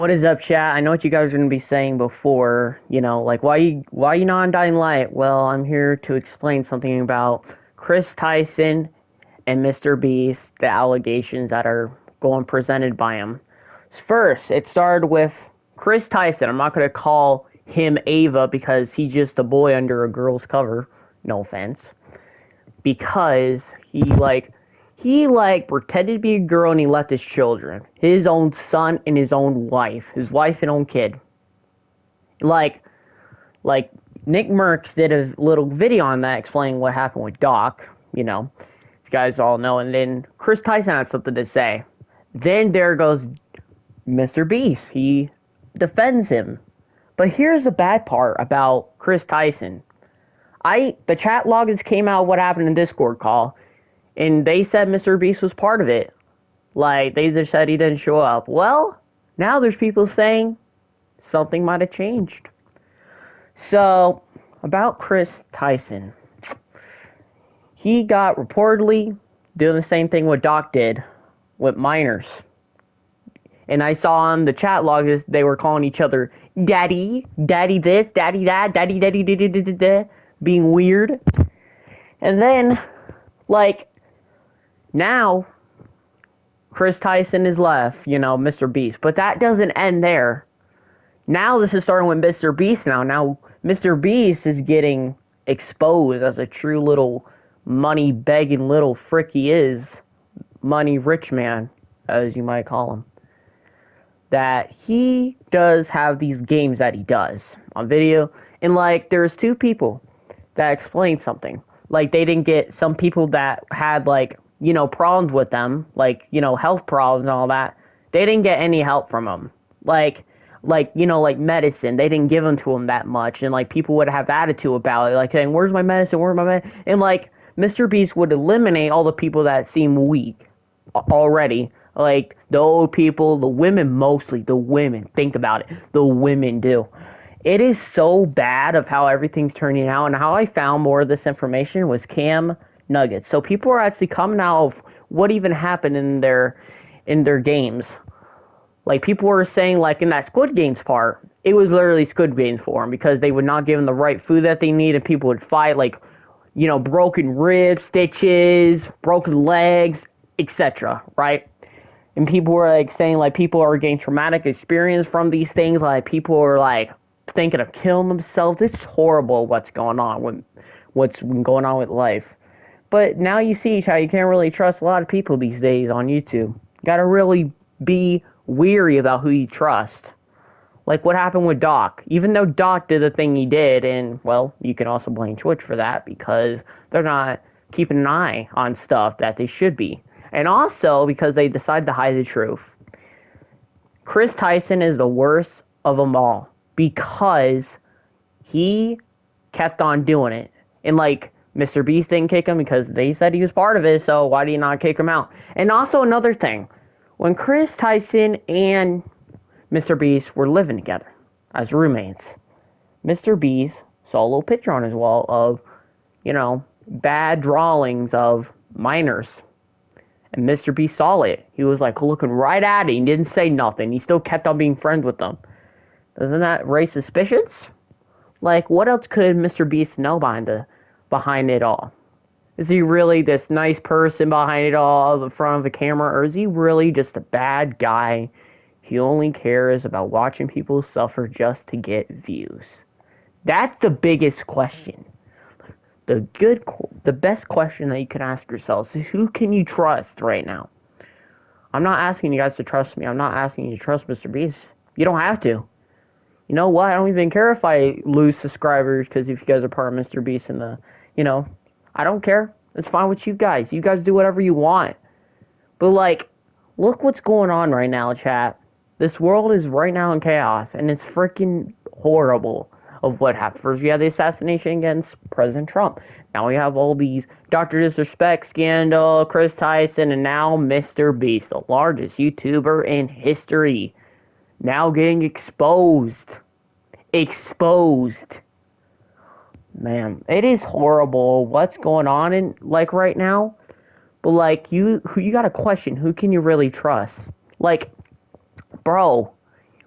What is up, chat? I know what you guys are gonna be saying before, like why you not on Dying Light? Well, I'm here to explain something about Chris Tyson and Mr. Beast, the allegations that are going presented by him. First, it started with Chris Tyson. I'm not gonna call him Ava because he's just a boy under a girl's cover. No offense. Because he pretended to be a girl and he left his children, his own son and his wife and own kid. Like like Nick Merckx did a little video on that explaining what happened with Doc. You guys all know. And then Chris Tyson had something to say. Then there goes Mr. Beast. He defends him. But here's the bad part about Chris Tyson. The chat logins came out what happened in Discord call, and they said Mr. Beast was part of it. Like, they just said he didn't show up. Well, now there's people saying something might have changed. So, about Chris Tyson. He got reportedly doing the same thing what Doc did with minors. And I saw on the chat logs they were calling each other daddy, daddy this, daddy that, daddy, daddy, da, da, da, da, da, being weird. And then, now Chris Tyson is left, Mr. Beast. But that doesn't end there. Now this is starting with Mr. Beast now. Now Mr. Beast is getting exposed as a true little money begging little frick he is. Money rich man, as you might call him. That he does have these games that he does on video. And there's two people that explain something. They didn't get some people that had problems with them, health problems and all that. They didn't get any help from them. Like medicine, they didn't give them to him that much, and people would have attitude about it, saying, "Where's my medicine? Where's my medicine?" And Mr. Beast would eliminate all the people that seem weak already, like the old people, the women mostly. The women, think about it, the women do. It is so bad of how everything's turning out, and how I found more of this information was Cam Nuggets. So people are actually coming out of what even happened in their games. People were saying, in that Squid Games part, it was literally Squid Games for them because they would not give them the right food that they need, and people would fight, broken ribs, stitches, broken legs, etc., right? And people were, saying, people are getting traumatic experience from these things, people are, thinking of killing themselves. It's horrible what's going on with life. But now you see how you can't really trust a lot of people these days on YouTube. You gotta really be weary about who you trust. Like what happened with Doc. Even though Doc did the thing he did, and, well, you can also blame Twitch for that because they're not keeping an eye on stuff that they should be. And also because they decide to hide the truth. Chris Tyson is the worst of them all because he kept on doing it. And, Mr. Beast didn't kick him because they said he was part of it, so why do you not kick him out? And also another thing, when Chris Tyson and Mr. Beast were living together as roommates, Mr. Beast saw a little picture on his wall of, bad drawings of minors. And Mr. Beast saw it. He was looking right at it. He didn't say nothing. He still kept on being friends with them. Doesn't that raise suspicions? What else could Mr. Beast know behind it all? Is he really this nice person behind it all, in front of the camera, or is he really just a bad guy? He only cares about watching people suffer just to get views. That's the biggest question. The best question that you can ask yourselves is, who can you trust right now? I'm not asking you guys to trust me. I'm not asking you to trust Mr. Beast. You don't have to. You know what? I don't even care if I lose subscribers, because if you guys are part of Mr. Beast and I don't care. It's fine with you guys. You guys do whatever you want. But, look what's going on right now, chat. This world is right now in chaos, and it's freaking horrible of what happened. First, we had the assassination against President Trump. Now we have all these Dr. Disrespect scandal, Chris Tyson, and now Mr. Beast, the largest YouTuber in history, now getting exposed. Exposed. Man, it is horrible what's going on in right now. But you gotta question, who can you really trust? Bro,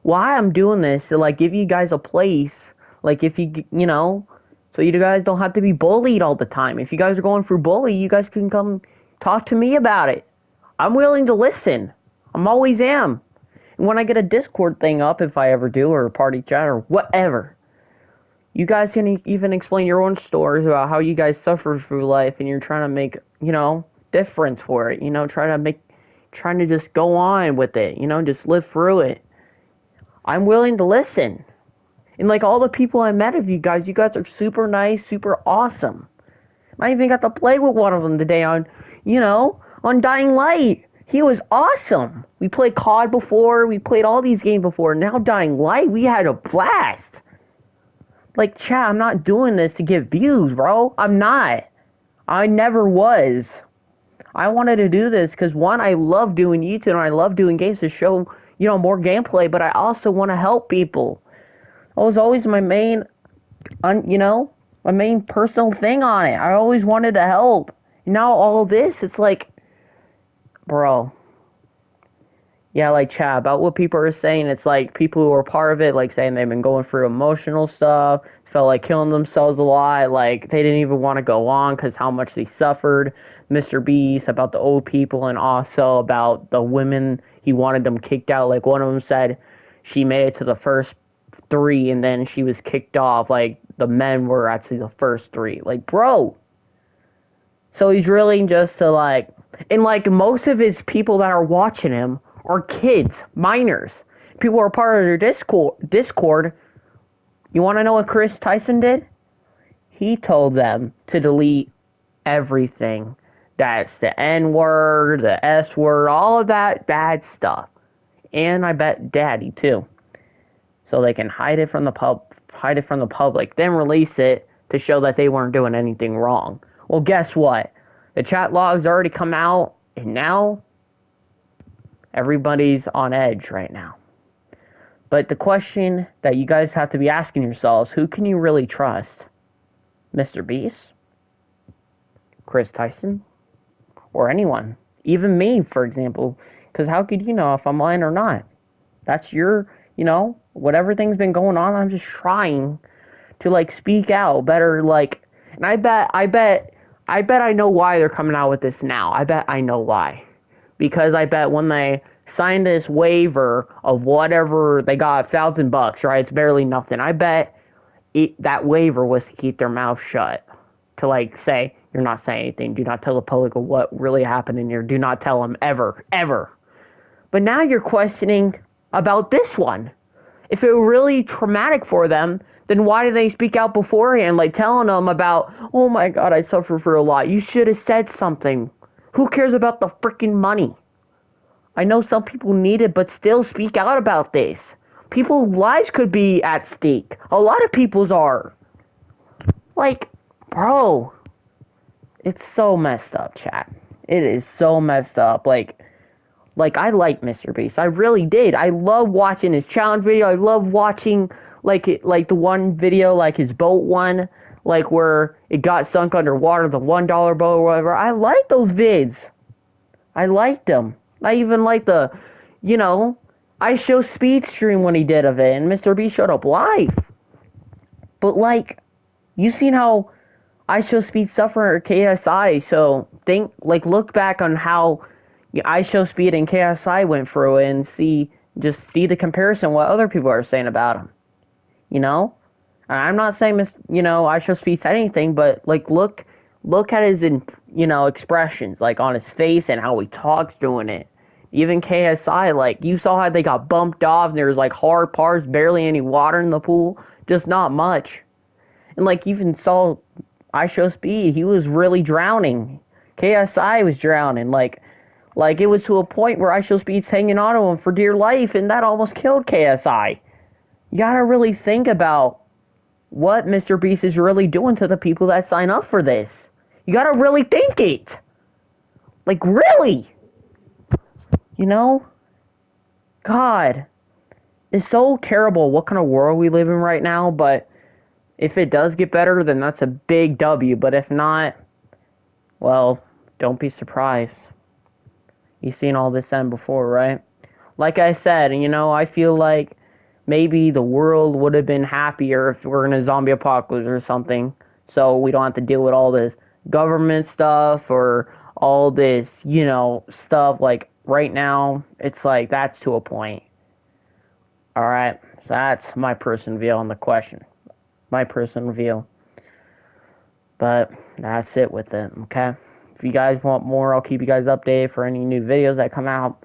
why I'm doing this to like give you guys a place, like if you know, so you guys don't have to be bullied all the time. If you guys are going through bully, you guys can come talk to me about it. I'm willing to listen. I'm always am. And when I get a Discord thing up, if I ever do, or a party chat or whatever, you guys can even explain your own stories about how you guys suffer through life and you're trying to make, difference for it. Trying to just go on with it, just live through it. I'm willing to listen. And like all the people I met of you guys are super nice, super awesome. I even got to play with one of them today on Dying Light. He was awesome. We played COD before, we played all these games before. Now Dying Light, we had a blast. Like, chat, I'm not doing this to get views, bro. I'm not. I never was. I wanted to do this because, one, I love doing YouTube and I love doing games to show, more gameplay, but I also want to help people. That was always my main, my main personal thing on it. I always wanted to help. Now all of this, it's like, bro. Yeah, like chat about what people are saying. It's like people who are part of it, like saying they've been going through emotional stuff, felt like killing themselves a lot, like they didn't even want to go on because how much they suffered. MrBeast about the old people and also about the women he wanted them kicked out. Like one of them said she made it to the first three and then she was kicked off. Like the men were actually the first three. Like, bro. So he's really just to like, and like most of his people that are watching him are kids, minors. People are part of their Discord. You want to know what Chris Tyson did? He told them to delete everything. That's the N word, the S word, all of that bad stuff. And I bet daddy too. So they can hide it from the public, then release it to show that they weren't doing anything wrong. Well, guess what? The chat logs already come out, and now everybody's on edge right now. But the question that you guys have to be asking yourselves, who can you really trust? MrBeast? Chris Tyson? Or anyone? Even me, for example. Because how could you know if I'm lying or not? That's your, whatever thing's been going on, I'm just trying to like speak out better, like, and I know why they're coming out with this now. I bet I know why. Because I bet when they signed this waiver of whatever they got, $1,000, right? It's barely nothing. I bet that waiver was to keep their mouth shut. To like say, you're not saying anything. Do not tell the public of what really happened in here. Do not tell them ever, ever. But now you're questioning about this one. If it were really traumatic for them, then why did they speak out beforehand, like telling them about, oh my god, I suffer for a lot. You should have said something. Who cares about the freaking money? I know some people need it, but still speak out about this. People's lives could be at stake. A lot of people's are. Like, bro, it's so messed up, chat. It is so messed up. Like I like MrBeast. I really did. I love watching his challenge video. I love watching like the one video, like his boat one, like where it got sunk underwater, the $1 boat or whatever. I like those vids. I liked them. I even like the, you know, I show speed stream when he did of it, and MrBeast showed up live. But like, you seen how I show speed suffer at KSI, so look back on how I show speed and KSI went through it and just see the comparison what other people are saying about him. You know? And I'm not saying I show speed said anything, but like look at his expressions, like on his face and how he talks doing it. Even KSI, like you saw how they got bumped off and there was like hard parts, barely any water in the pool, just not much. And like even saw I show speed, he was really drowning. KSI was drowning, like it was to a point where I show speed's hanging on to him for dear life, and that almost killed KSI. You gotta really think about what MrBeast is really doing to the people that sign up for this. You gotta really think it. Like really. You know? God. It's so terrible what kind of world we live in right now, but if it does get better, then that's a big W. But if not, well, don't be surprised. You've seen all this end before, right? Like I said, I feel like maybe the world would have been happier if we're in a zombie apocalypse or something. So we don't have to deal with all this government stuff or all this, stuff. Like right now, it's like that's to a point. All right, so that's my personal view on the question. My personal view. But that's it with it, okay? If you guys want more, I'll keep you guys updated for any new videos that come out.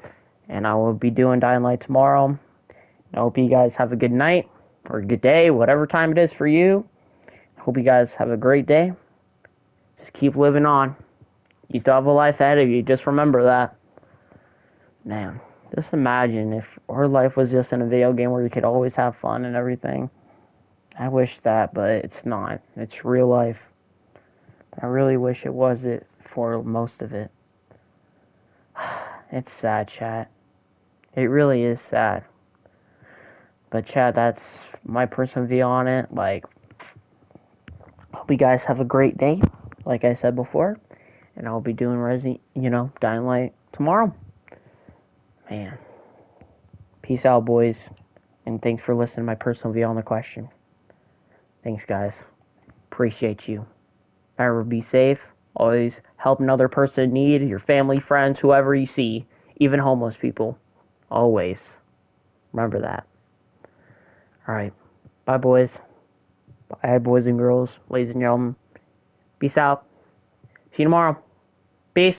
And I will be doing Dying Light tomorrow. I hope you guys have a good night or a good day, whatever time it is for you. I hope you guys have a great day. Just keep living on. You still have a life ahead of you. Just remember that. Man, just imagine if our life was just in a video game where you could always have fun and everything. I wish that, but it's not. It's real life. I really wish it was it for most of it. It's sad, chat. It really is sad. But chat, that's my personal view on it. Like, hope you guys have a great day. Like I said before, and I'll be doing Dying Light tomorrow. Man, peace out, boys, and thanks for listening to my personal view on the question. Thanks, guys. Appreciate you. Remember, be safe. Always help another person in need, your family, friends, whoever you see, even homeless people. Always. Remember that. Alright. Bye, boys. Bye, boys and girls, ladies and gentlemen. Peace out. See you tomorrow.